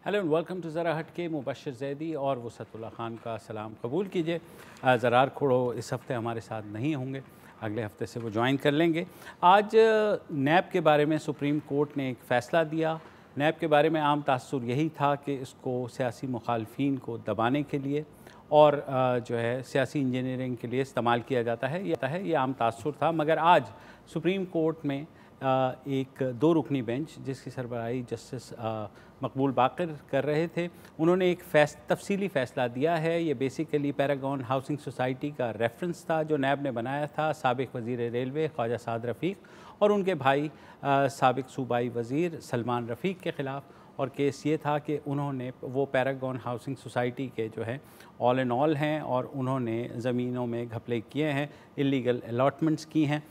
Hello and welcome to ज़रा हट के। मुबशर जैदी और वसतुल्लाह खान का सलाम कबूल कीजिए। ज़रार खोड़ो इस हफ़्ते हमारे साथ नहीं होंगे, अगले हफ्ते से वो ज्वाइन कर लेंगे। आज नैब के बारे में सुप्रीम कोर्ट ने एक फ़ैसला दिया। नैब के बारे में आम तासुर यही था कि इसको सियासी मुखालफीन को दबाने के लिए और जो है सियासी इंजीनियरिंग के लिए इस्तेमाल किया जाता है। ये आम तासुर था, मगर आज सुप्रीम कोर्ट में एक 2 रुकनी बेंच जिसकी सरबराही जस्टिस मकबूल बाकर कर रहे थे, उन्होंने एक तफसीली फ़ैसला दिया है। ये बेसिकली पैरागॉन हाउसिंग सोसाइटी का रेफरेंस था जो नैब ने बनाया था साबिक़ वज़ीर रेलवे ख्वाजा साद रफ़ीक और उनके भाई साबिक़ सूबाई वज़ीर सलमान रफ़ीक के ख़िलाफ़। और केस ये था कि उन्होंने वो पैरागॉन हाउसिंग सोसाइटी के जो है ऑल इन ऑल हैं और उन्होंने ज़मीनों में घपले किए हैं, इलीगल अलॉटमेंट्स की हैं।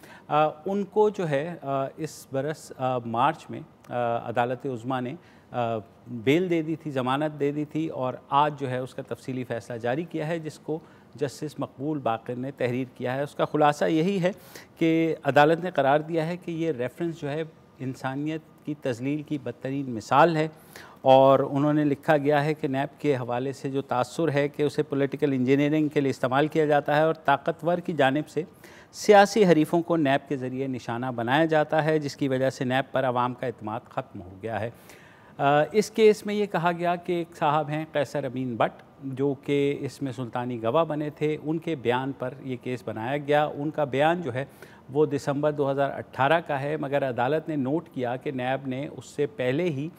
उनको जो है इस बरस मार्च में अदालत उज़्मा ने बेल दे दी थी, ज़मानत दे दी थी और आज जो है उसका तफसीली फ़ैसला जारी किया है जिसको जस्टिस मकबूल बाकर ने तहरीर किया है। उसका ख़ुलासा यही है कि अदालत ने करार दिया है कि ये रेफरेंस जो है इंसानियत की तज़लील की बदतरीन मिसाल है और उन्होंने लिखा गया है कि नैब के हवाले से जो तासुर है कि उसे पॉलिटिकल इंजीनियरिंग के लिए इस्तेमाल किया जाता है और ताकतवर की जानिब से सियासी हरीफों को नैब के ज़रिए निशाना बनाया जाता है, जिसकी वजह से नैब पर आवाम का एतमाद ख़त्म हो गया है। इस केस में ये कहा गया कि एक साहब हैं कैसर अमीन बट जो कि इसमें सुल्तानी गवाह बने थे, उनके बयान पर यह केस बनाया गया। उनका बयान जो है वो दिसंबर 2018 का है, मगर अदालत ने नोट किया कि नैब ने उससे पहले ही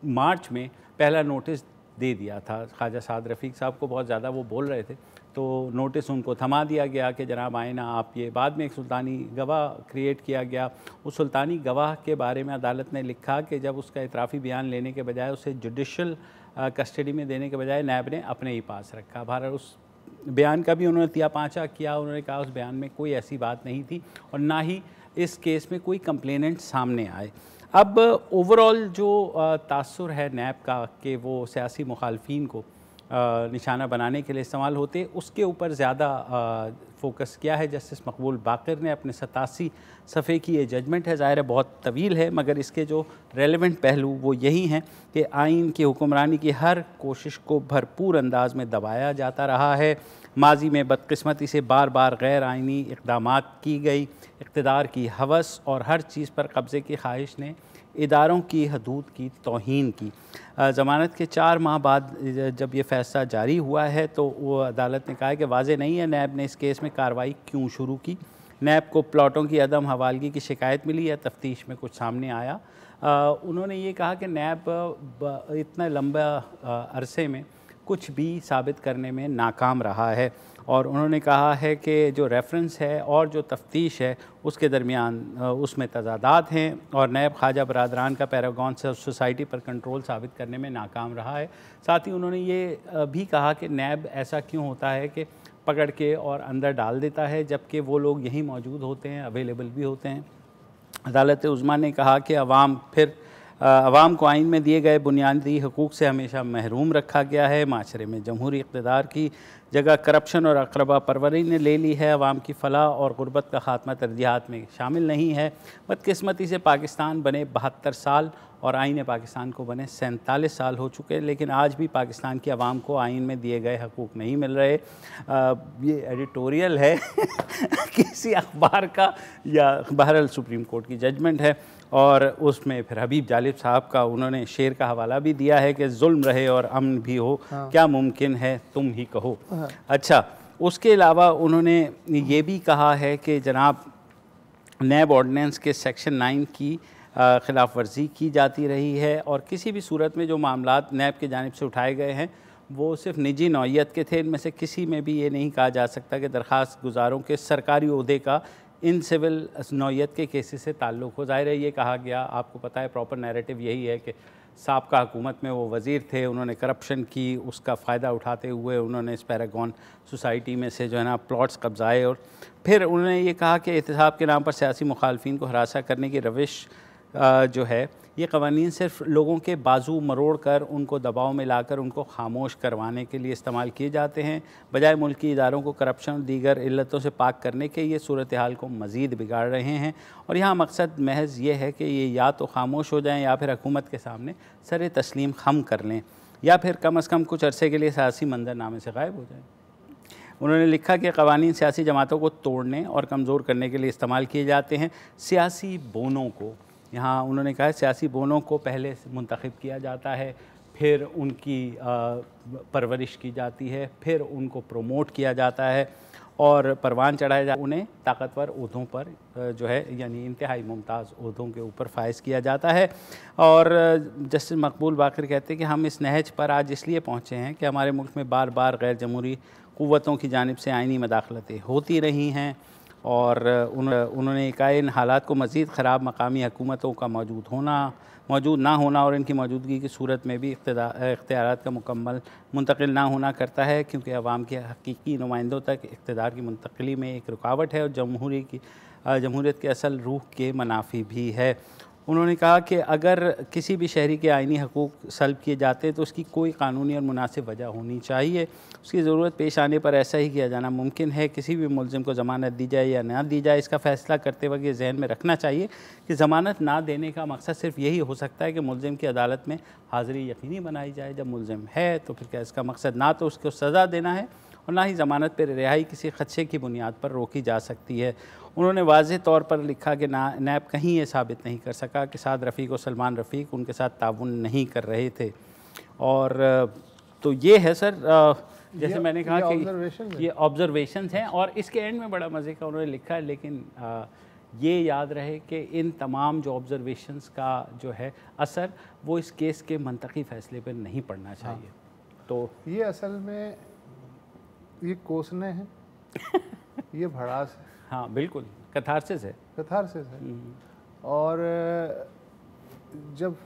मार्च में पहला नोटिस दे दिया था। ख्वाजा साद रफ़ीक साहब को बहुत ज़्यादा वो बोल रहे थे तो नोटिस उनको थमा दिया गया कि जनाब आए ना आप। ये बाद में एक सुल्तानी गवाह क्रिएट किया गया। उस सुल्तानी गवाह के बारे में अदालत ने लिखा कि जब उसका इतराफ़ी बयान लेने के बजाय उसे जुडिशल कस्टडी में देने के बजाय नैब ने अपने ही पास रखा। भारत उस बयान का भी उन्होंने तिया पाँचा किया। उन्होंने कहा उस बयान में कोई ऐसी बात नहीं थी और ना ही इस केस में कोई कंप्लेनेंट सामने आए। अब ओवरऑल जो तासुर है नैब का कि वो सियासी मुखालफीन को निशाना बनाने के लिए इस्तेमाल होते, उसके ऊपर ज़्यादा फोकस किया है जस्टिस मकबूल बाकर ने। अपने 87 सफ़े की ये जजमेंट है, ज़ाहिर है बहुत तवील है, मगर इसके जो रेलेवेंट पहलू वो यही हैं कि आइन की हुक्मरानी की हर कोशिश को भरपूर अंदाज में दबाया जाता रहा है। माजी में बदकिस्मती से बार बार गैर आइनी इक़दामात की गई। इक़्तिदार की हवस और हर चीज़ पर कब्ज़े की ख्वाहिश ने इदारों की हदूद की तौहीन की। ज़मानत के 4 माह बाद जब ये फ़ैसला जारी हुआ है तो वो अदालत ने कहा है कि वाज़ेह नहीं है नैब ने इस केस में कार्रवाई क्यों शुरू की। नैब को प्लाटों की अदम हवालगी की शिकायत मिली या तफ्तीश में कुछ सामने आया। उन्होंने ये कहा कि नैब इतना लंबा अरसे में कुछ भी साबित करने में नाकाम रहा है और उन्होंने कहा है कि जो रेफरेंस है और जो तफ्तीश है उसके दरमियान उसमें तज़ादात हैं और नैब ख्वाजा बरादरान का पैरागॉन सोसाइटी पर कंट्रोल साबित करने में नाकाम रहा है। साथ ही उन्होंने ये भी कहा कि नैब ऐसा क्यों होता है कि पकड़ के और अंदर डाल देता है जबकि वो लोग यहीं मौजूद होते हैं, अवेलेबल भी होते हैं। अदालत उज़्मा ने कहा कि अवाम को आइन में दिए गए बुनियादी हकूक़ से हमेशा महरूम रखा गया है। माशरे में जमहूरी इक़्तिदार की जगह करप्शन और अक़रबा परवरी ने ले ली है। अवाम की फ़लाह और गुरबत का ख़ात्मा तरजीहात में शामिल नहीं है। बदकिस्मती से पाकिस्तान बने 72 साल और आइन पाकिस्तान को बने 47 साल हो चुके, लेकिन आज भी पाकिस्तान की आवाम को आइन में दिए गए हकूक़ नहीं मिल रहे। ये एडिटोरियल है किसी अखबार का या बहरहाल सुप्रीम कोर्ट की जजमेंट है और उसमें फिर हबीब जालिब साहब का उन्होंने शेर का हवाला भी दिया है कि जुल्म रहे और अमन भी हो, क्या मुमकिन है तुम ही कहो। अच्छा, उसके अलावा उन्होंने ये भी कहा है कि जनाब नैब ऑर्डिनेंस के सेक्शन 9 की ख़िलाफ़ वर्जी की जाती रही है और किसी भी सूरत में जो मामलात नैब की जानिब से उठाए गए हैं वो सिर्फ निजी नौइयत के थे। इनमें से किसी में भी ये नहीं कहा जा सकता कि दरख्वास्त गुजारों के सरकारी ओहदे का इन सिविल नौइयत के केसेस से ताल्लुक़ हो। ज़ाहिर है ये कहा गया, आपको पता है प्रॉपर नैरेटिव यही है कि साबका हुकूमत में वो वज़ीर थे, उन्होंने करप्शन की, उसका फ़ायदा उठाते हुए उन्होंने इस पैरागॉन सोसाइटी में से जो है ना प्लॉट्स कब्ज़ाए और फिर उन्होंने ये कहा कि एहतिसाब के नाम पर सियासी मुखालफिन को हरासा करने की रविश जो है ये कवानीन सिर्फ लोगों के बाजू मरोड़ कर उनको दबाव में लाकर उनको खामोश करवाने के लिए इस्तेमाल किए जाते हैं, बजाय मुल्की इदारों को करप्शन और दीगर इल्लतों से पाक करने के ये सूरत हाल को मज़ीद बिगाड़ रहे हैं। और यहाँ मकसद महज ये है कि ये या तो खामोश हो जाएँ या फिर हुकूमत के सामने सर तस्लीम खम कर लें, या फिर कम अज़ कम कुछ अरसे के लिए सियासी मंजरनामे से गायब हो जाएँ। उन्होंने लिखा कि कवानीन सियासी जमातों को तोड़ने और कमज़ोर करने के लिए इस्तेमाल किए जाते हैं। सियासी बोनों को, यहाँ उन्होंने कहा है सियासी बोनों को पहले मुंतखब किया जाता है, फिर उनकी परवरिश की जाती है, फिर उनको प्रमोट किया जाता है और परवान चढ़ाया जाता है, उन्हें ताकतवर ओहदों पर जो है यानी इंतहाई मुमताज़ ओहदों के ऊपर फायज़ किया जाता है। और जस्टिस मकबूल बाकर कहते हैं कि हम इस नहज पर आज इसलिए पहुँचे हैं कि हमारे मुल्क में बार बार गैर जमहूरी क़ुव्वतों की जानिब से आइनी मदाखलतें होती रही हैं और उन्होंने कहा इन हालात को मज़ीद ख़राब मकामी हुकूमतों का मौजूद ना होना और इनकी मौजूदगी की सूरत में भी इख्तियारात का मुकम्मल मुंतकिल ना होना करता है, क्योंकि अवाम के हकीकी नुमाइंदों तक इख्तियार की मुंतकली में एक रुकावट है और जमहूरियत के असल रूह के मनाफी भी है। उन्होंने कहा कि अगर किसी भी शहरी के आइनी हकूक़ सल्ब किए जाते हैं तो उसकी कोई कानूनी और मुनासिब वजह होनी चाहिए। उसकी ज़रूरत पेश आने पर ऐसा ही किया जाना मुमकिन है। किसी भी मुलज़िम को ज़मानत दी जाए या ना दी जाए, इसका फ़ैसला करते वक्त ये जहन में रखना चाहिए कि ज़मानत ना देने का मकसद सिर्फ यही हो सकता है कि मुलज़िम की अदालत में हाज़िरी यकीनी बनाई जाए। जब मुलज़िम है तो फिर क्या इसका मकसद ना तो उसको सज़ा देना है और ना ही ज़मानत पर रिहाई किसी खदशे की बुनियाद पर रोकी जा सकती है। उन्होंने वाज़ेह तौर पर लिखा कि नैब कहीं ये साबित नहीं कर सका कि साद रफ़ीक और सलमान रफ़ीक उनके साथ ताउन नहीं कर रहे थे। और तो ये है सर, जैसे मैंने कहा कि ये ऑब्जर्वेशंस हैं और इसके एंड में बड़ा मज़े का उन्होंने लिखा है, लेकिन ये याद रहे कि इन तमाम जो ऑब्जर्वेशंस का जो है असर वो इस केस के मंतकी फ़ैसले पर नहीं पड़ना चाहिए। तो ये असल में ये कोसने हैं ये भड़ास है। हाँ बिल्कुल, कथारसिस है। और जब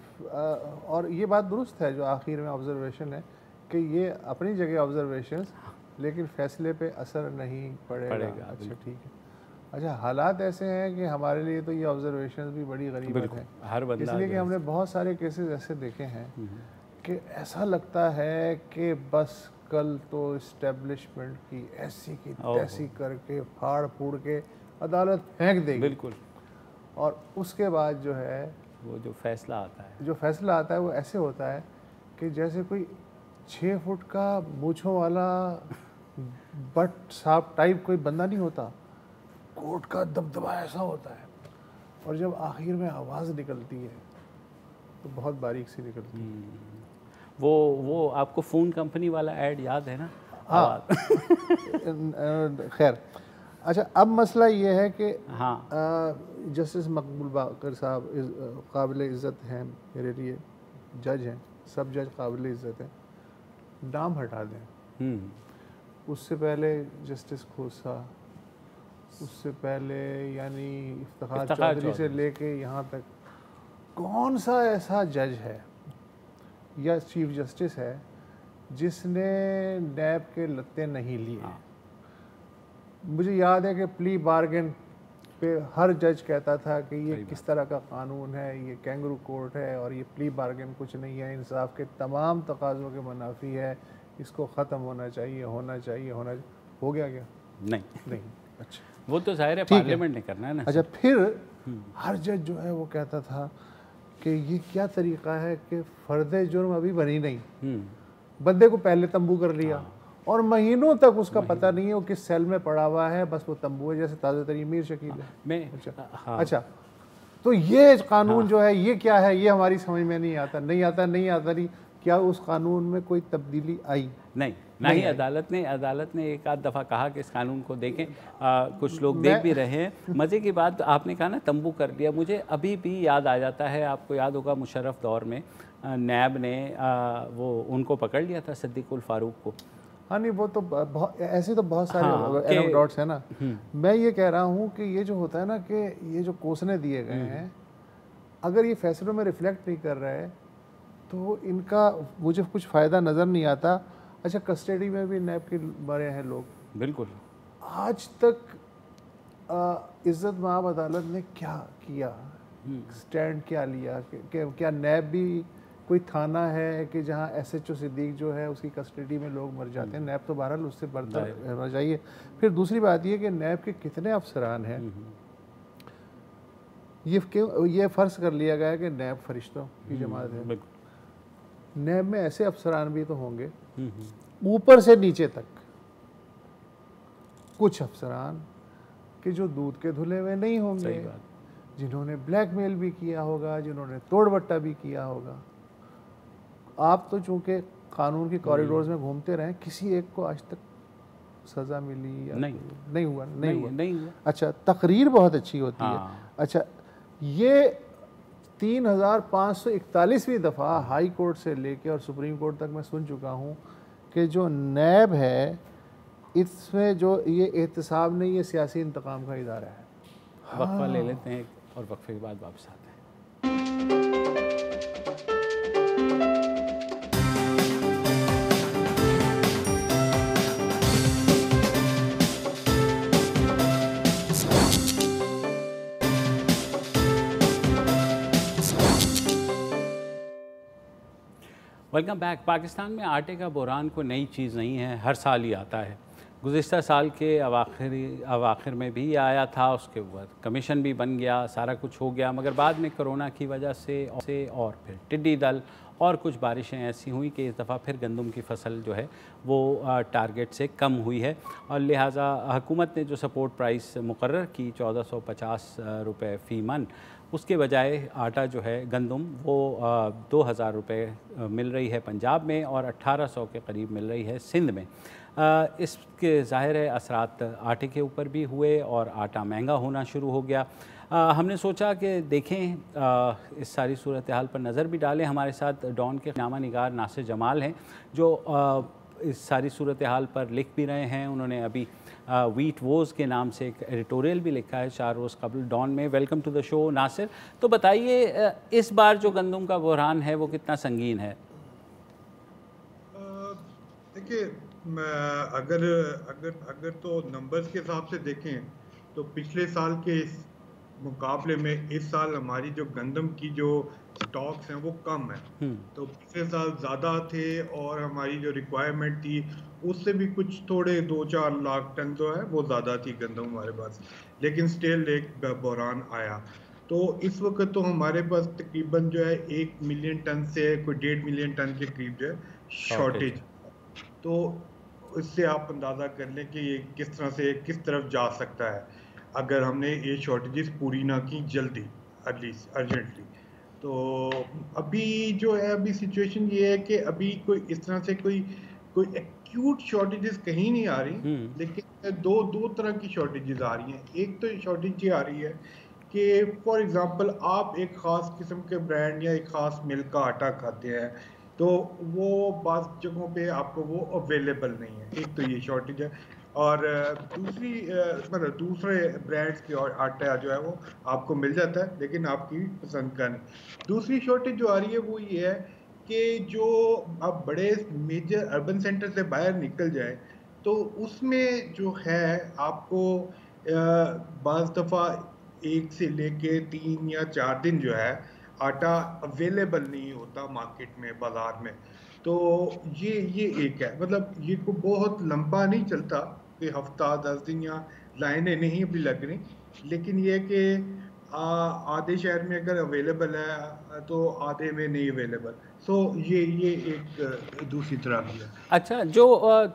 और ये बात दुरुस्त है जो आखिर में ऑब्जर्वेशन है कि ये अपनी जगह ऑब्जर्वेशन, लेकिन फ़ैसले पे असर नहीं पड़ेगा। अच्छा ठीक है। अच्छा, हालात ऐसे हैं कि हमारे लिए तो ये ऑब्जर्वेशन भी बड़ी गरीबत है, हर बंदा, इसलिए कि हमने बहुत सारे केसेस ऐसे देखे हैं कि ऐसा लगता है कि बस कल तो इस्टेब्लिशमेंट की ऐसी की तैसी करके फाड़ फूड़ के अदालत फेंक देगी। बिल्कुल। और उसके बाद जो है वो जो फैसला आता है वो ऐसे होता है कि जैसे कोई 6 फुट का मूँछों वाला बट साफ टाइप कोई बंदा नहीं होता, कोर्ट का दबदबा ऐसा होता है, और जब आखिर में आवाज़ निकलती है तो बहुत बारीक सी निकलती है। वो आपको फ़ोन कंपनी वाला ऐड याद है ना? हाँ। खैर, अच्छा, अब मसला ये है कि हाँ, जस्टिस मकबूल बाकर साहब काबिल इज़्ज़त हैं मेरे लिए, जज हैं, सब जज काबिल इज़्ज़त हैं, नाम हटा दें। उससे पहले जस्टिस खोसा, उससे पहले यानी इफ्तिखार चौधरी से लेके यहाँ तक कौन सा ऐसा जज है या चीफ जस्टिस है जिसने नैब के लत्ते नहीं लिए? मुझे याद है कि प्ली बार्गेन पे हर जज कहता था कि ये किस तरह का कानून है, ये कैंगरू कोर्ट है और ये प्ली बार्गेन कुछ नहीं है, इंसाफ के तमाम तकाज़ों के मुनाफी है, इसको ख़त्म होना चाहिए। हो गया क्या? नहीं। अच्छा, वो तो ज़ाहिर है पार्लियामेंट ने करना है ना। अच्छा, फिर हर जज जो है वो कहता था कि ये क्या तरीका है कि फ़र्द जुर्म अभी बनी नहीं, बंदे को पहले तंबू कर लिया और महीनों तक उसका पता नहीं है वो किस सेल में पड़ा हुआ है, बस वो तंबू है, जैसे ताज़ा तरीन मीर शकील है। अच्छा, तो ये कानून जो है ये क्या है, ये हमारी समझ में नहीं आता। क्या उस कानून में कोई तब्दीली आई? नहीं, ना ही अदालत ने एक आध दफ़ा कहा कि इस कानून को देखें। कुछ लोग देख भी रहे हैं। मज़े की बात आपने कहा ना तंबू कर दिया, मुझे अभी भी याद आ जाता है, आपको याद होगा मुशर्रफ दौर में नैब ने वो उनको पकड़ लिया था, सिद्दीकुल फारूक को। हाँ, नहीं वो तो ऐसे तो बहुत सारे एनेक्डोट्स हैं ना। मैं ये कह रहा हूँ कि ये जो होता है ना कि ये जो कोसने दिए गए हैं, अगर ये फैसलों में रिफ्लेक्ट नहीं कर रहे तो इनका मुझे कुछ फ़ायदा नज़र नहीं आता। अच्छा, कस्टडी में भी नैब के मरे हैं लोग। बिल्कुल। आज तक इज़्ज़त माब अदालत ने क्या किया स्टैंड क्या लिया कि क्या नैब भी कोई थाना है कि जहाँ SHO सिद्दीक जो है उसकी कस्टडी में लोग मर जाते हैं? नैब तो बहरहाल उससे बरतर रहना चाहिए। फिर दूसरी बात ये कि नैब के कितने अफसरान हैं, ये फ़र्ज़ कर लिया गया है कि नैब फरिश्तों की जमात है। नैब में ऐसे अफसरान भी तो होंगे ऊपर से नीचे तक, कुछ अफसरान कि जो दूध के धुले हुए नहीं होंगे, जिन्होंने ब्लैकमेल भी किया होगा, जिन्होंने तोड़बट्टा भी किया होगा। आप तो चूंकि कानून के कॉरिडोर्स में घूमते रहे, किसी एक को आज तक सज़ा मिली या नहीं हुआ। अच्छा, तकरीर बहुत अच्छी होती है। अच्छा, ये 3541वीं दफ़ा हाई कोर्ट से लेके और सुप्रीम कोर्ट तक मैं सुन चुका हूँ कि जो नैब है इसमें जो ये एहतसाब नहीं, ये सियासी इंतकाम का इदारा है। वक्फा ले लेते हैं और वक्फे के बाद वापस आते हैं। Welcome back. पाकिस्तान में आटे का बहरान कोई नई चीज़ नहीं है, हर साल ही आता है। गुज़िश्ता साल के अवाखिर में भी आया था, उसके बाद कमीशन भी बन गया, सारा कुछ हो गया, मगर बाद में कोरोना की वजह से और फिर टिड्डी दल और कुछ बारिशें ऐसी हुई कि इस दफ़ा फिर गंदम की फसल जो है वो टारगेट से कम हुई है और लिहाजा हुकूमत ने जो सपोर्ट प्राइस मुकर्रर की 1450 रुपये फ़ी मन, उसके बजाय आटा जो है गंदम वो 2000 रुपये मिल रही है पंजाब में और 1800 के करीब मिल रही है सिंध में। इसके ज़ाहिर है असरात आटे के ऊपर भी हुए और आटा महंगा होना शुरू हो गया। हमने सोचा कि देखें इस सारी सूरत हाल पर नज़र भी डालें। हमारे साथ डॉन के नामा निगार नासिर जमाल हैं जो इस सारी सूरत हाल पर लिख भी रहे हैं। उन्होंने अभी वीट वोज़ के नाम से एक एडिटोरियल भी लिखा है 4 रोज़ कबल डॉन में। Welcome to the show Nasir. तो बताइए इस बार जो गंदम का बहरान है वो कितना संगीन है? देखिए, अगर तो नंबर्स के हिसाब से देखें तो पिछले साल के मुकाबले में इस साल हमारी जो गंदम की जो स्टॉक्स हैं वो कम है। तो पिछले साल ज़्यादा थे और हमारी जो रिक्वायरमेंट थी उससे भी कुछ थोड़े 2-4 लाख टन जो है वो ज़्यादा थी गंदम हमारे पास, लेकिन स्टिल एक बहरान आया। तो इस वक्त तो हमारे पास तकरीबन जो है 1 मिलियन टन से कोई 1.5 मिलियन टन के करीब जो है शॉर्टेज। तो इससे आप अंदाज़ा कर लें कि ये किस तरफ जा सकता है अगर हमने ये शॉर्टेजेस पूरी ना की जल्दी, अर्जेंटली। तो अभी जो है अभी सिचुएशन ये है कि अभी कोई इस तरह से कोई एक्यूट शॉर्टेजेस कहीं नहीं आ रही, लेकिन दो तरह की शॉर्टेजेस आ रही हैं। एक तो शॉर्टेज ये आ रही है कि फॉर एग्जांपल आप एक ख़ास किस्म के ब्रांड या एक ख़ास मिल का आटा खाते हैं तो वो बाज़ जगहों पे आपको वो अवेलेबल नहीं है। एक तो ये शॉर्टेज है और दूसरे ब्रांड्स के और आटा जो है वो आपको मिल जाता है लेकिन आपकी पसंद का नहीं। दूसरी शॉर्टेज जो आ रही है वो ये है कि जो आप बड़े मेजर अर्बन सेंटर से बाहर निकल जाए तो उसमें जो है आपको बाज़ दफ़ा 1 से लेके 3 या 4 दिन जो है आटा अवेलेबल नहीं होता मार्केट में, बाज़ार में। तो ये एक है, मतलब ये को बहुत लंबा नहीं चलता कि हफ्ता 10 दिन या लाइनें नहीं भी लग रही, लेकिन ये कि आधे शहर में अगर अवेलेबल है तो आधे में नहीं अवेलेबल। सो ये एक दूसरी तरह की है। अच्छा, जो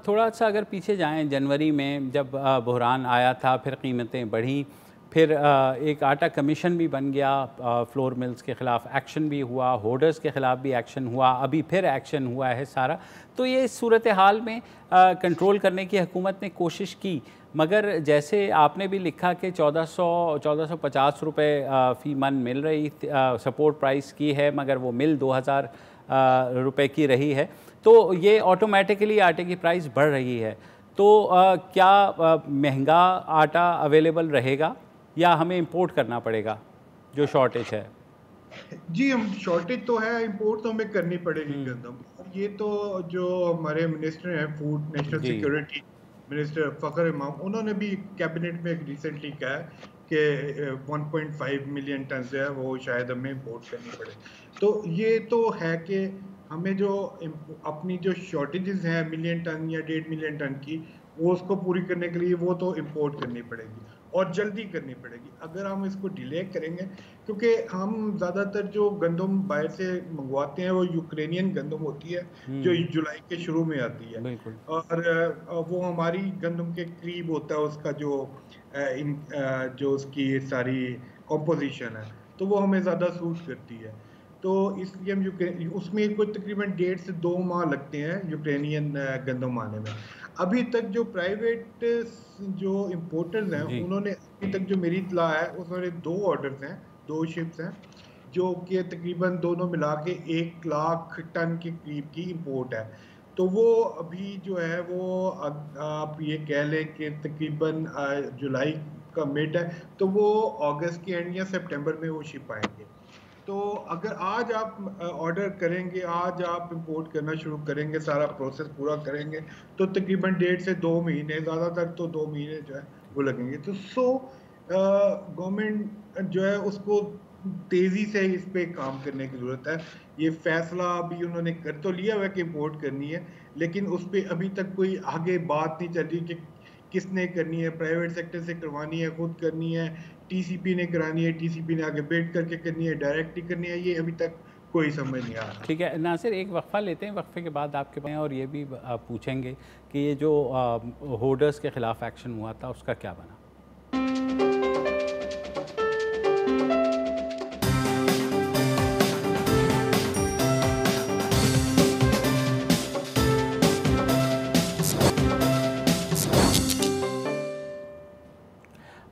थोड़ा सा अगर पीछे जाएं, जनवरी में जब बहरान आया था फिर कीमतें बढ़ी, फिर एक आटा कमीशन भी बन गया, फ्लोर मिल्स के ख़िलाफ़ एक्शन भी हुआ, होर्डर्स के ख़िलाफ़ भी एक्शन हुआ, अभी फिर एक्शन हुआ है सारा। तो ये इस सूरत हाल में कंट्रोल करने की हुकूमत ने कोशिश की, मगर जैसे आपने भी लिखा कि 1450 रुपये फ़ी मन मिल रही सपोर्ट प्राइस की है, मगर वो मिल 2000 रुपये की रही है। तो ये ऑटोमेटिकली आटे की प्राइस बढ़ रही है। तो क्या महंगा आटा अवेलेबल रहेगा या हमें इंपोर्ट करना पड़ेगा जो शॉर्टेज है? जी, हम शॉर्टेज तो है, इंपोर्ट तो हमें करनी पड़ेगी गंदम। ये तो जो हमारे मिनिस्टर हैं food national security minister Fakhar इमाम, उन्होंने भी कैबिनेट में रिसेंटली कहा है कि 1.5 मिलियन टन जो है वो शायद हमें इम्पोर्ट करनी पड़े। तो ये तो है कि हमें जो अपनी जो शॉर्टेजेस हैं मिलियन टन या 1.5 मिलियन टन की, वो उसको पूरी करने के लिए वो तो इम्पोर्ट करनी पड़ेगी और जल्दी करनी पड़ेगी। अगर हम इसको डिले करेंगे, क्योंकि हम ज़्यादातर जो गंदम बाहर से मंगवाते हैं वो यूक्रेनियन गंदम होती है जो जुलाई के शुरू में आती है, और वो हमारी गंदम के करीब होता है उसका जो उसकी सारी कॉम्पोजिशन है, तो वो हमें ज़्यादा सूट करती है। तो इसलिए हम उसमें कोई तकरीबन 1.5 से 2 माह लगते हैं यूक्रेनियन गंदम आने में। अभी तक जो प्राइवेट जो इम्पोर्टर्स हैं उन्होंने अभी तक जो मेरी इत्तला है उसमें 2 ऑर्डर्स हैं, 2 शिप्स हैं जो कि तकरीबन दोनों मिला के 1 लाख टन के करीब की इम्पोर्ट है। तो वो अभी जो है वो आप ये कह लें कि तकरीबन जुलाई का मिड है, तो वो अगस्त के एंड या सितंबर में वो शिप आएंगे। तो अगर आज आप ऑर्डर करेंगे, आज आप इंपोर्ट करना शुरू करेंगे, सारा प्रोसेस पूरा करेंगे, तो तकरीबन 1.5 से 2 महीने, ज़्यादातर तो 2 महीने जो है वो लगेंगे। तो गवर्नमेंट जो है उसको तेज़ी से इस पे काम करने की ज़रूरत है। ये फैसला अभी उन्होंने कर तो लिया हुआ कि इंपोर्ट करनी है, लेकिन उस पर अभी तक कोई आगे बात नहीं चल रही कि किसने करनी है, प्राइवेट सेक्टर से करवानी है, खुद करनी है, टीसीपी ने करानी है, टीसीपी ने आगे बेट करके करनी है, डायरेक्ट ही करनी है, ये अभी तक कोई समझ नहीं आ रहा। ठीक है नासिर, एक वक्फा लेते हैं, वक्फे के बाद आपके पास और ये भी पूछेंगे कि ये जो होर्डर्स के ख़िलाफ़ एक्शन हुआ था उसका क्या बना।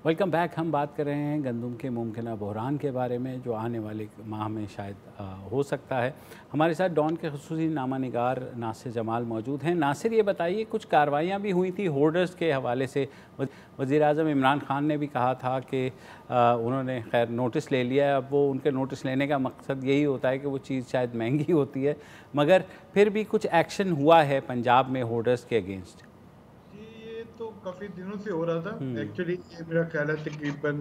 Welcome back. हम बात कर रहे हैं गंदम के मुमकिन बहरान के बारे में जो आने वाले माह में शायद हो सकता है। हमारे साथ डॉन के खुसूसी नामा निगार नासिर जमाल मौजूद हैं। नासिर, ये बताइए, कुछ कार्रवाइयाँ भी हुई थी होर्डर्स के हवाले से। वज़ीर-ए-आज़म इमरान खान ने भी कहा था कि उन्होंने खैर नोटिस ले लिया है। अब वो उनके नोटिस लेने का मकसद यही होता है कि वो चीज़ शायद महंगी होती है, मगर फिर भी कुछ एक्शन हुआ है पंजाब में होर्डर्स के अगेंस्ट। तो काफ़ी दिनों से हो रहा था एक्चुअली, ये मेरा ख्याल है तकरीबन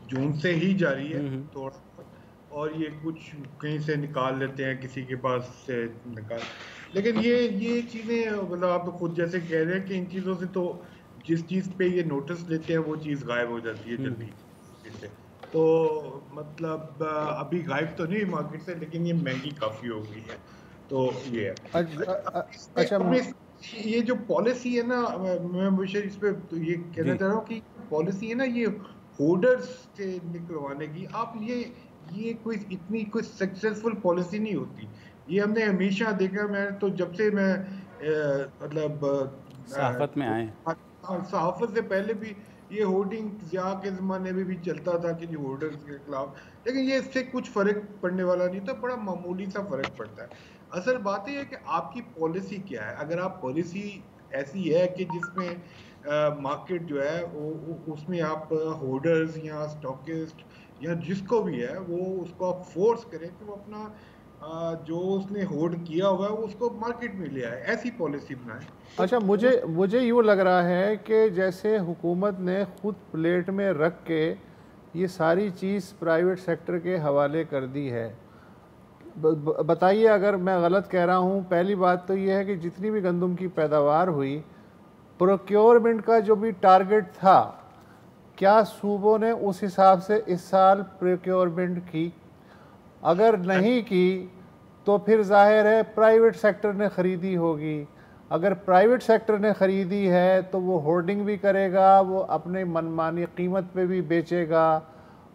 जून से ही जारी है थोड़ा, और ये कुछ कहीं से निकाल लेते हैं, किसी के पास से निकाल, लेकिन ये चीज़ें मतलब आप खुद जैसे कह रहे हैं कि इन चीज़ों से तो जिस चीज़ पे ये नोटिस लेते हैं वो चीज़ गायब हो जाती है जल्दी से। तो मतलब अभी गायब तो नहीं मार्केट से, लेकिन ये महंगी काफ़ी हो गई है। तो ये है। अच्छा, ये जो पॉलिसी है ना, मैं मुझे इस पे तो ये कहना चाह रहा हूँ कि पॉलिसी है ना ये होर्डर्स से निकलवाने की, आप ये कोई सक्सेसफुल पॉलिसी नहीं होती। ये हमने हमेशा देखा, मैं तो जब से मैं मतलब सहाफत में आए, सहाफत से पहले भी ये होर्डिंग ज़िया के ज़माने में भी चलता था कि होर्डर्स के खिलाफ, लेकिन ये इससे कुछ फ़र्क पड़ने वाला नहीं था, बड़ा मामूली सा फ़र्क पड़ता है। असल बात यह है कि आपकी पॉलिसी क्या है। अगर आप पॉलिसी ऐसी है कि जिसमें मार्केट जो है वो उसमें आप होर्डर्स या स्टॉकिस्ट या जिसको भी है वो उसको आप फोर्स करें कि वो अपना जो उसने होल्ड किया हुआ है उसको मार्केट में ले आए, ऐसी पॉलिसी बनाए। अच्छा, मुझे यूँ लग रहा है कि जैसे हुकूमत ने खुद प्लेट में रख के ये सारी चीज़ प्राइवेट सेक्टर के हवाले कर दी है। बताइए अगर मैं गलत कह रहा हूँ। पहली बात तो ये है कि जितनी भी गंदम की पैदावार हुई, प्रोक्योरमेंट का जो भी टारगेट था, क्या सूबों ने उस हिसाब से इस साल प्रोक्योरमेंट की? अगर नहीं की तो फिर जाहिर है प्राइवेट सेक्टर ने ख़रीदी होगी। अगर प्राइवेट सेक्टर ने ख़रीदी है तो वो होर्डिंग भी करेगा, वो अपने मनमानी कीमत पे भी बेचेगा।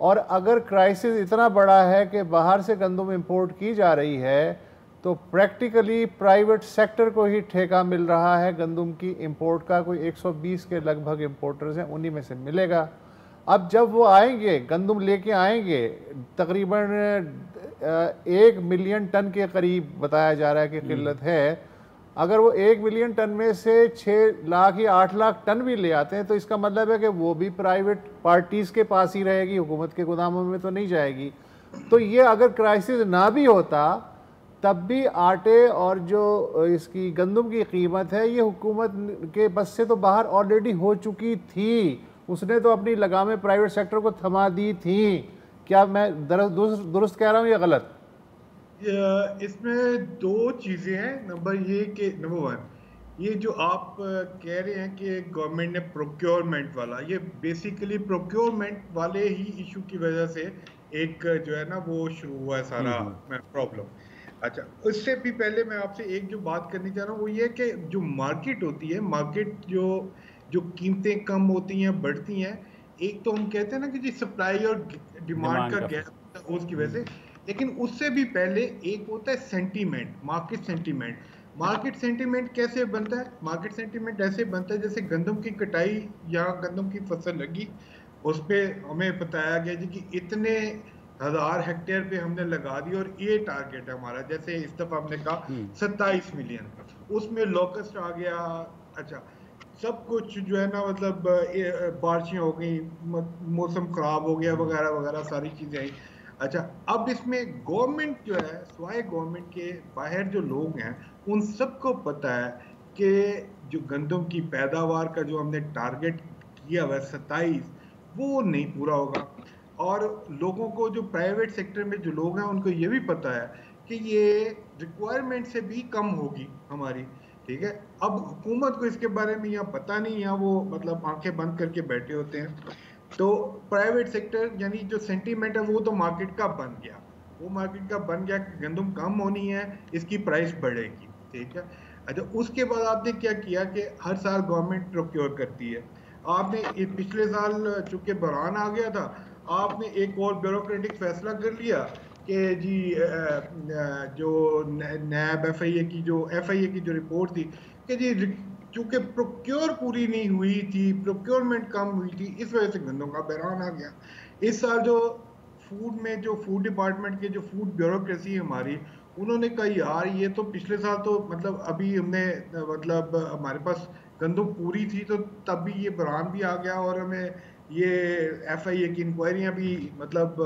और अगर क्राइसिस इतना बड़ा है कि बाहर से गंदम इंपोर्ट की जा रही है तो प्रैक्टिकली प्राइवेट सेक्टर को ही ठेका मिल रहा है गंदम की इंपोर्ट का। कोई 120 के लगभग इंपोर्टर्स हैं, उन्हीं में से मिलेगा। अब जब वो आएंगे, गंदम लेके आएंगे, तकरीबन 1 मिलियन टन के करीब बताया जा रहा है कि किल्लत है। अगर वो 1 मिलियन टन में से 6 लाख या 8 लाख टन भी ले आते हैं तो इसका मतलब है कि वो भी प्राइवेट पार्टीज़ के पास ही रहेगी, हुकूमत के गोदामों में तो नहीं जाएगी। तो ये अगर क्राइसिस ना भी होता तब भी आटे और जो इसकी गंदम की कीमत है ये हुकूमत के बस से तो बाहर ऑलरेडी हो चुकी थी। उसने तो अपनी लगामें प्राइवेट सेक्टर को थमा दी थी। क्या मैं दुरुस्त कह रहा हूँ या गलत? इसमें दो चीज़ें हैं। नंबर ये कि नंबर वन, ये जो आप कह रहे हैं कि गवर्नमेंट ने प्रोक्योरमेंट वाला, ये बेसिकली प्रोक्योरमेंट वाले ही इशू की वजह से एक जो है ना वो शुरू हुआ है सारा प्रॉब्लम। अच्छा, उससे भी पहले मैं आपसे एक जो बात करनी चाह रहा हूँ वो ये कि जो मार्केट होती है, मार्केट जो कीमतें कम होती हैं बढ़ती हैं, एक तो हम कहते हैं ना कि जी सप्लाई और डिमांड का गैप उसकी वजह से, लेकिन उससे भी पहले एक होता है sentiment, market sentiment. Market sentiment कैसे बनता है? मार्केट सेंटीमेंट ऐसे बनता है जैसे गंदम की कटाई या गंदम की फसल लगी, उस पर हमें बताया गया जी कि इतने 1000 हेक्टेयर पे हमने लगा दी और ये टारगेट है हमारा। जैसे इस दफा हमने कहा 27 मिलियन, उसमें लोकस्ट आ गया। अच्छा, सब कुछ जो है ना मतलब बारिशें हो गई, मौसम खराब हो गया वगैरह वगैरह सारी चीजें आई। अच्छा, अब इसमें गवर्नमेंट जो है, स्वाय गवर्नमेंट के बाहर जो लोग हैं उन सबको पता है कि जो गंदम की पैदावार का जो हमने टारगेट किया हुआ 27, वो नहीं पूरा होगा। और लोगों को, जो प्राइवेट सेक्टर में जो लोग हैं, उनको ये भी पता है कि ये रिक्वायरमेंट से भी कम होगी हमारी। ठीक है, अब हुकूमत को इसके बारे में यहाँ पता नहीं, यहाँ वो मतलब आंखें बंद करके बैठे होते हैं। तो प्राइवेट सेक्टर यानी जो सेंटीमेंट है वो तो मार्केट का बन गया, वो मार्केट का बन गया कि गंदम कम होनी है, इसकी प्राइस बढ़ेगी। ठीक है, अच्छा, उसके बाद आपने क्या किया कि हर साल गवर्नमेंट प्रोक्योर करती है। आपने पिछले साल चूंकि बहरान आ गया था, आपने एक और ब्यूरोक्रेटिक फैसला कर लिया कि जी जो नैब FIA की जो रिपोर्ट थी कि जी चूंकि प्रोक्योर पूरी नहीं हुई थी, प्रोक्योरमेंट कम हुई थी, इस वजह से गंदम का बहरान आ गया। इस साल जो फूड में, जो फूड डिपार्टमेंट के जो फूड ब्यूरोक्रेसी है हमारी, उन्होंने कहा यार ये तो पिछले साल तो मतलब अभी हमने मतलब हमारे पास गंदम पूरी थी तो तब भी ये बहरान भी आ गया और हमें ये FIA की इंक्वायरियां भी मतलब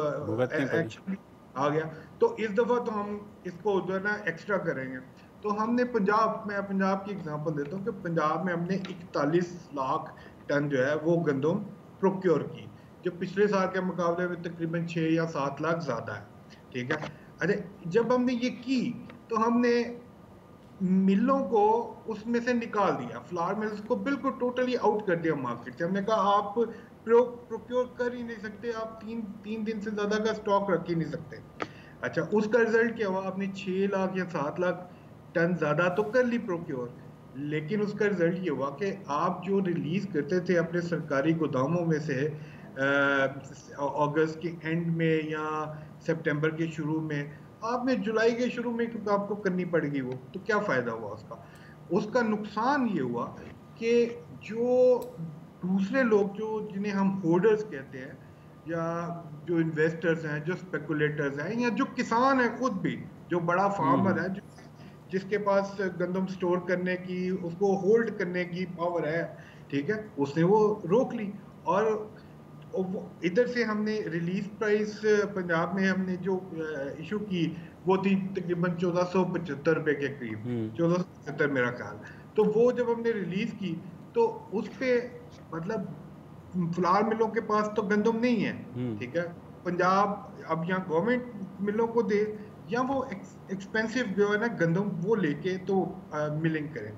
एक्शन आ गया। तो इस दफा तो हम इसको जो है ना एक्स्ट्रा करेंगे। तो हमने मैं पंजाब की एग्जांपल देता हूँ कि पंजाब में हमने 41 लाख टन जो है वो गंदम प्रोक्योर की, जो पिछले साल के मुकाबले में तकरीबन 6 या 7 लाख ज्यादा है। ठीक है, अरे जब हमने ये की तो हमने मिलों को उसमें से निकाल दिया, फ्लावर मिल्स को बिल्कुल टोटली आउट कर दिया मार्केट से। हमने कहा आप प्रोक्योर कर ही नहीं सकते, आप तीन दिन से ज्यादा का स्टॉक रख ही नहीं सकते। अच्छा, उसका रिजल्ट क्या हुआ? आपने 6 लाख या 7 लाख टन ज्यादा तो कर ली प्रोक्योर, लेकिन उसका रिजल्ट ये हुआ कि आप जो रिलीज करते थे अपने सरकारी गोदामों में से अगस्त के एंड में या सितंबर के शुरू में, आपने जुलाई के शुरू में क्योंकि आपको करनी पड़ेगी वो, तो क्या फायदा हुआ उसका? उसका नुकसान ये हुआ कि जो दूसरे लोग जिन्हें हम होल्डर्स कहते हैं, या जो इन्वेस्टर्स हैं, जो स्पेकुलेटर्स हैं, या जो किसान है खुद भी, जो बड़ा फार्मर है, जिसके पास गंदम स्टोर करने की, उसको होल्ड करने की पावर है, ठीक है, उसने वो रोक ली। और इधर से हमने रिलीज प्राइस पंजाब में हमने जो इशू की वो थी तकरीबन 1475 रुपए के करीब, 1475 मेरा ख्याल। तो वो जब हमने रिलीज की तो उस पे मतलब फ्लावर मिलों के पास तो गंदम नहीं है, ठीक है, पंजाब अब यहाँ गवर्नमेंट मिलों को दे या वो एक्सपेंसिव जो है ना गंदम वो लेके तो मिलिंग करें।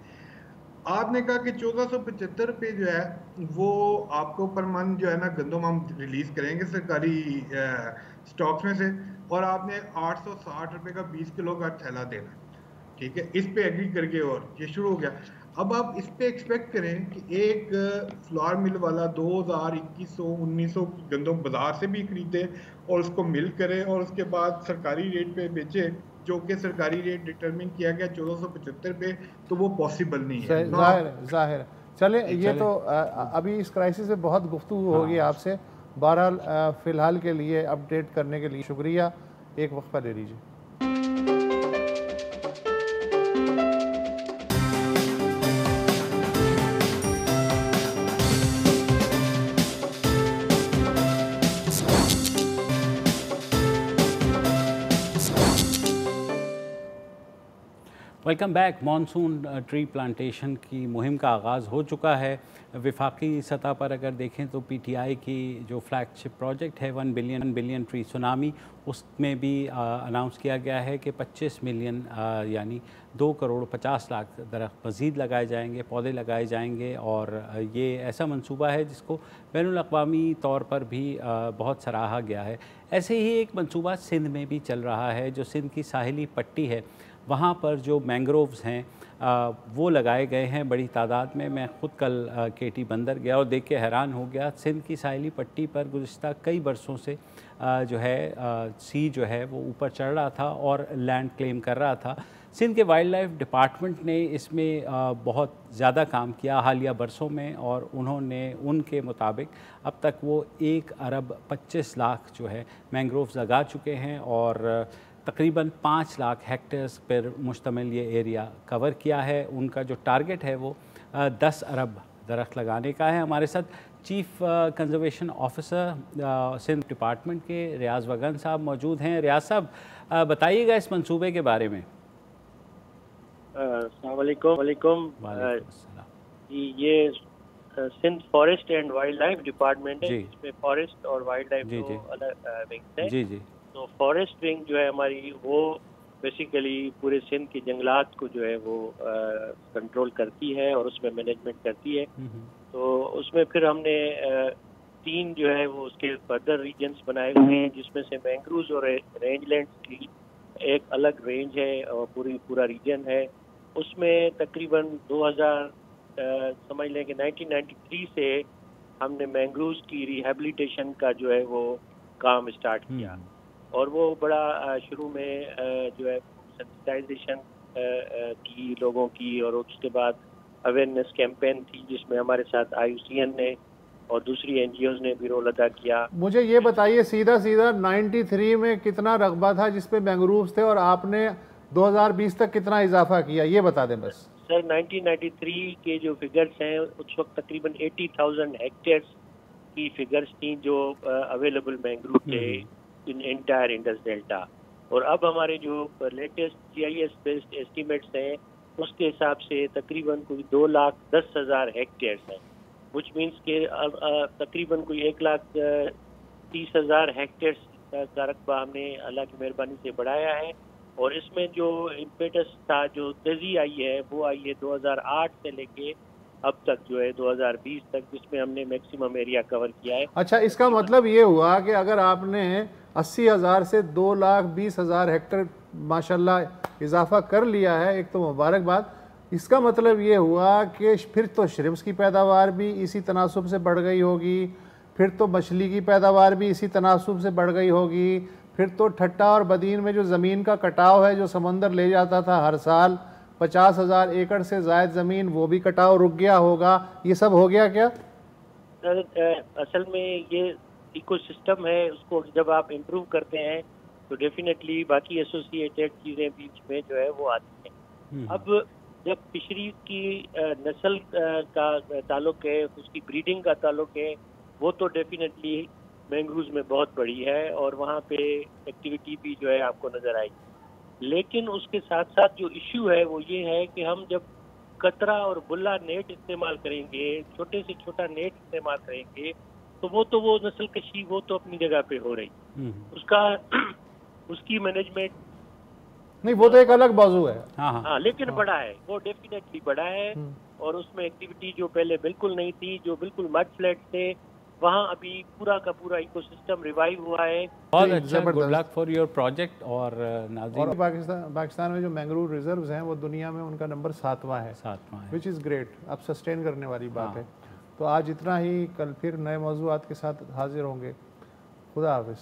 आपने कहा कि 1475 रुपये जो है वो आपको पर मंथ जो है ना गंदम हम रिलीज करेंगे सरकारी स्टॉक्स में से, और आपने 860 रुपये का 20 किलो का थैला देना, ठीक है, इस पे एग्री करके और ये शुरू हो गया। अब आप इस पे एक्सपेक्ट करें कि एक फ्लावर मिल वाला 2000, 2100 गंदम बाजार से भी खरीदे और उसको मिल करे और उसके बाद सरकारी रेट पे बेचे, जो कि सरकारी रेट डिटरमिन किया गया 1475 पे, तो वो पॉसिबल नहीं है। जाहिर है। चले ये तो अभी इस क्राइसिस में बहुत गुफ्तगू होगी आपसे। बहरहाल फ़िलहाल के लिए अपडेट करने के लिए शुक्रिया। एक वक्फा ले लीजिए। Welcome back. Monsoon tree plantation की मुहिम का आगाज़ हो चुका है। वफाकी सतह पर अगर देखें तो पीटीआई की जो फ्लैगशिप प्रोजेक्ट है 1 बिलियन ट्री सुनामी, उसमें भी अनाउंस किया गया है कि 25 मिलियन यानी 2 करोड़ 50 लाख दरख्त मज़ीद लगाए जाएंगे, पौधे लगाए जाएंगे। और ये ऐसा मंसूबा है जिसको बैनुल-अक़वामी तौर पर भी बहुत सराहा गया है। ऐसे ही एक मंसूबा सिंध में भी चल रहा है। जो सिंध की साहिली पट्टी है वहाँ पर जो मैंग्रोव्स हैं वो लगाए गए हैं बड़ी तादाद में। मैं ख़ुद कल केटी बंदर गया और देख के हैरान हो गया। सिंध की साहिली पट्टी पर गुज़िश्ता कई बरसों से जो है सी जो है वो ऊपर चढ़ रहा था और लैंड क्लेम कर रहा था। सिंध के वाइल्ड लाइफ डिपार्टमेंट ने इसमें बहुत ज़्यादा काम किया हालिया बरसों में, और उन्होंने उनके मुताबिक अब तक वो 1 अरब 25 लाख जो है मैंग्रोव्स लगा चुके हैं और तकरीबन 5 लाख हेक्टेयर्स पर मुश्तमिल ये एरिया कवर किया है। उनका जो टारगेट है वो 10 अरब दरख्त लगाने का है। हमारे साथ chief conservation officer Sindh department के रियाज वगन साहब मौजूद हैं। रियाज साहब, बताइएगा इस मंसूबे के बारे में। अस्सलाम वालेकुम। ये Sindh forest and wildlife department है, इसमें फॉरेस्ट और वाइल्ड लाइफ दो अलग विंग्स हैं। जी। तो फॉरेस्ट विंग जो है हमारी, वो बेसिकली पूरे सिंध की जंगलात को जो है वो कंट्रोल करती है और उसमें मैनेजमेंट करती है। तो उसमें फिर हमने 3 जो है वो उसके फर्दर रीजन्स बनाए हुए हैं, जिसमें से मैंग्रोव्स और रेंजलैंड्स की एक अलग रेंज है और पूरा रीजन है। उसमें तकरीबन 2000 समझ लें कि 1993 से हमने मैंग्रोव्स की रिहेबिलिटेशन का जो है वो काम स्टार्ट किया। और वो बड़ा शुरू में जो है सेंसिटाइजेशन की लोगों की, और उसके बाद अवेयरनेस कैंपेन थी जिसमें हमारे साथ IUCN ने और दूसरी NGOs ने भी रोल अदा किया। मुझे ये बताइए सीधा 93 में कितना रकबा था जिस पे मैंग्रोव्स थे, और आपने 2020 तक कितना इजाफा किया, ये बता दें बस। सर 1993 के जो फिगर्स हैं उस वक्त तकरीबन 80,000 हेक्टेयर्स की फिगर्स थी जो अवेलेबल मैंग्रोव थे इन एंटायर इंडस डेल्टा। और अब हमारे जो लेटेस्ट GIS बेस्ड एस्टिमेट्स हैं उसके हिसाब से तकरीबन कोई 2,10,000 हेक्टेयर्स हैं, विच मीन्स के तकरीबन कोई 1,30,000 हेक्टेयर्स का रकबा हमने अल्लाह की मेहरबानी से बढ़ाया है। और इसमें जो इम्पेटस था, जो तेज़ी आई है, वो आई है 2008 से लेके अब तक जो है 2020 तक, जिसमें हमने मैक्सिमम एरिया कवर किया है। अच्छा, इसका मतलब ये हुआ कि अगर आपने 80,000 से 2,20,000 हेक्टेयर माशाल्लाह इजाफा कर लिया है, एक तो मुबारकबाद। इसका मतलब ये हुआ कि फिर तो श्रिम्प्स की पैदावार भी इसी तनासुब से बढ़ गई होगी, फिर तो मछली की पैदावार भी इसी तनासुब से बढ़ गई होगी, फिर तो ठट्टा और बदीन में जो ज़मीन का कटाव है, जो समंदर ले जाता था हर साल 50,000 एकड़ से ज़ायद ज़मीन, वो भी कटाव रुक गया होगा। ये सब हो गया क्या? असल में ये इकोसिस्टम है, उसको जब आप इम्प्रूव करते हैं तो डेफिनेटली बाकी एसोसिएटेड चीज़ें बीच में जो है वो आती हैं। अब जब फिशरी की नस्ल का ताल्लुक है, उसकी ब्रीडिंग का ताल्लुक है, वो तो डेफिनेटली मैंग्रोव्स में बहुत बड़ी है और वहाँ पे एक्टिविटी भी जो है आपको नज़र आएगी। लेकिन उसके साथ साथ जो इश्यू है वो ये है कि हम जब कतरा और बुल्ला नेट इस्तेमाल करेंगे, छोटे से छोटा नेट इस्तेमाल करेंगे, तो वो नस्ल कशी वो तो अपनी जगह पे हो रही, उसकी मैनेजमेंट नहीं, वो तो एक अलग बाजू है। हाँ, लेकिन बड़ा है, वो डेफिनेटली बड़ा है। और उसमें एक्टिविटी जो पहले बिल्कुल नहीं थी, जो बिल्कुल मड फ्लैट थे, वहाँ अभी पूरा का पूरा इकोसिस्टम रिवाइव हुआ है। बहुत अच्छा, good luck for your project. और पाकिस्तान में जो मैंग्रोव रिजर्व्स हैं वो दुनिया में उनका नंबर 7वां है, विच इज़ ग्रेट। अब सस्टेन करने वाली बात है। तो आज इतना ही, कल फिर नए मौजूआत के साथ हाजिर होंगे। खुदा हाफिज़।